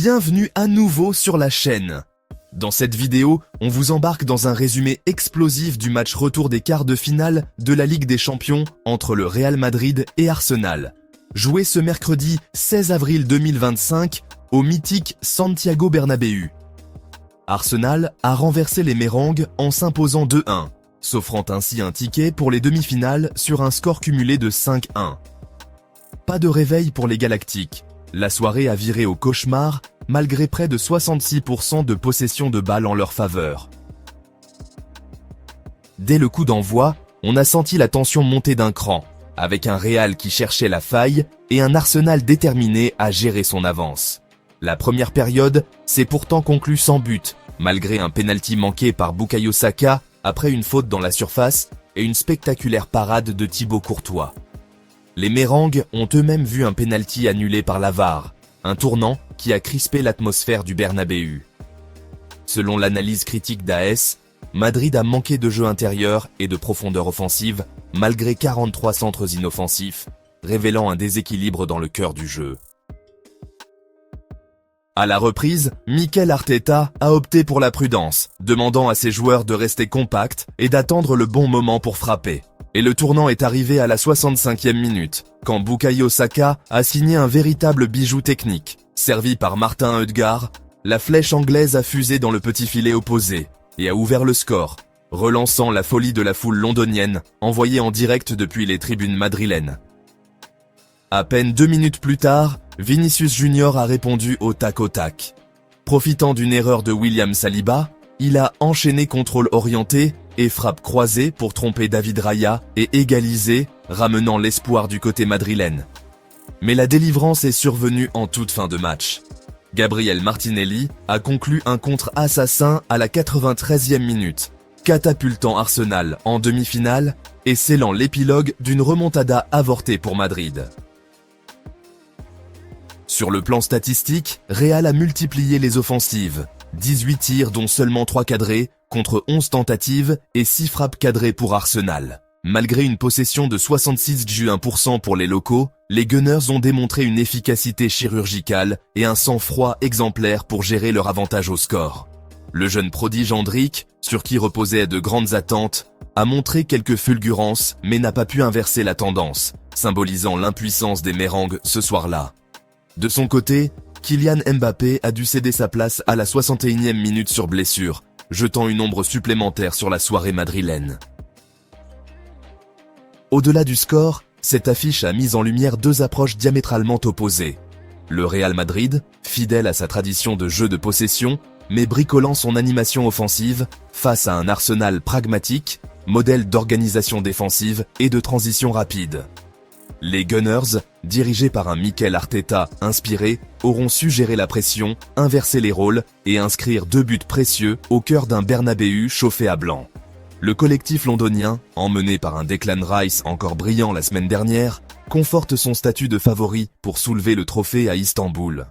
Bienvenue à nouveau sur la chaîne. Dans cette vidéo, on vous embarque dans un résumé explosif du match retour des quarts de finale de la Ligue des Champions entre le Real Madrid et Arsenal. Joué ce mercredi 16 avril 2025 au mythique Santiago Bernabéu. Arsenal a renversé les Mérengues en s'imposant 2-1, s'offrant ainsi un ticket pour les demi-finales sur un score cumulé de 5-1. Pas de réveil pour les Galactiques. La soirée a viré au cauchemar, malgré près de 66% de possession de balles en leur faveur. Dès le coup d'envoi, on a senti la tension monter d'un cran, avec un Real qui cherchait la faille et un Arsenal déterminé à gérer son avance. La première période s'est pourtant conclue sans but, malgré un pénalty manqué par Bukayo Saka après une faute dans la surface et une spectaculaire parade de Thibaut Courtois. Les Mérengues ont eux-mêmes vu un pénalty annulé par la VAR, un tournant qui a crispé l'atmosphère du Bernabéu. Selon l'analyse critique d'AS, Madrid a manqué de jeu intérieur et de profondeur offensive, malgré 43 centres inoffensifs, révélant un déséquilibre dans le cœur du jeu. À la reprise, Mikel Arteta a opté pour la prudence, demandant à ses joueurs de rester compacts et d'attendre le bon moment pour frapper. Et le tournant est arrivé à la 65e minute, quand Bukayo Saka a signé un véritable bijou technique. Servi par Martin Ødegaard, la flèche anglaise a fusé dans le petit filet opposé et a ouvert le score, relançant la folie de la foule londonienne, envoyée en direct depuis les tribunes madrilènes. À peine 2 minutes plus tard, Vinicius Junior a répondu au tac au tac. Profitant d'une erreur de William Saliba, il a enchaîné contrôle orienté et frappe croisée pour tromper David Raya et égaliser, ramenant l'espoir du côté madrilène. Mais la délivrance est survenue en toute fin de match. Gabriel Martinelli a conclu un contre-assassin à la 93e minute, catapultant Arsenal en demi-finale et scellant l'épilogue d'une remontada avortée pour Madrid. Sur le plan statistique, Real a multiplié les offensives. 18 tirs dont seulement 3 cadrés, contre 11 tentatives et 6 frappes cadrées pour Arsenal. Malgré une possession de 66,1% pour les locaux, les Gunners ont démontré une efficacité chirurgicale et un sang-froid exemplaire pour gérer leur avantage au score. Le jeune prodige Endrick, sur qui reposaient de grandes attentes, a montré quelques fulgurances mais n'a pas pu inverser la tendance, symbolisant l'impuissance des Mérengues ce soir-là. De son côté, Kylian Mbappé a dû céder sa place à la 61e minute sur blessure, jetant une ombre supplémentaire sur la soirée madrilène. Au-delà du score, cette affiche a mis en lumière deux approches diamétralement opposées. Le Real Madrid, fidèle à sa tradition de jeu de possession, mais bricolant son animation offensive face à un Arsenal pragmatique, modèle d'organisation défensive et de transition rapide. Les Gunners, dirigés par un Mikel Arteta inspiré, auront su gérer la pression, inverser les rôles et inscrire 2 buts précieux au cœur d'un Bernabéu chauffé à blanc. Le collectif londonien, emmené par un Declan Rice encore brillant la semaine dernière, conforte son statut de favori pour soulever le trophée à Istanbul.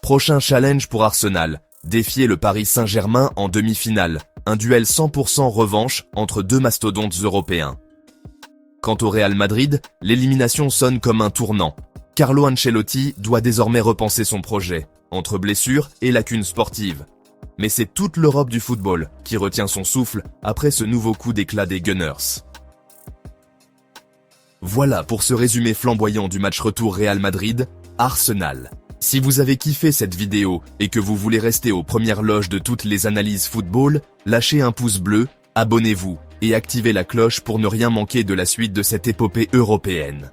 Prochain challenge pour Arsenal, défier le Paris Saint-Germain en demi-finale, un duel 100% revanche entre deux mastodontes européens. Quant au Real Madrid, l'élimination sonne comme un tournant. Carlo Ancelotti doit désormais repenser son projet, entre blessures et lacunes sportives. Mais c'est toute l'Europe du football qui retient son souffle après ce nouveau coup d'éclat des Gunners. Voilà pour ce résumé flamboyant du match retour Real Madrid-Arsenal. Si vous avez kiffé cette vidéo et que vous voulez rester aux premières loges de toutes les analyses football, lâchez un pouce bleu, abonnez-vous et activez la cloche pour ne rien manquer de la suite de cette épopée européenne.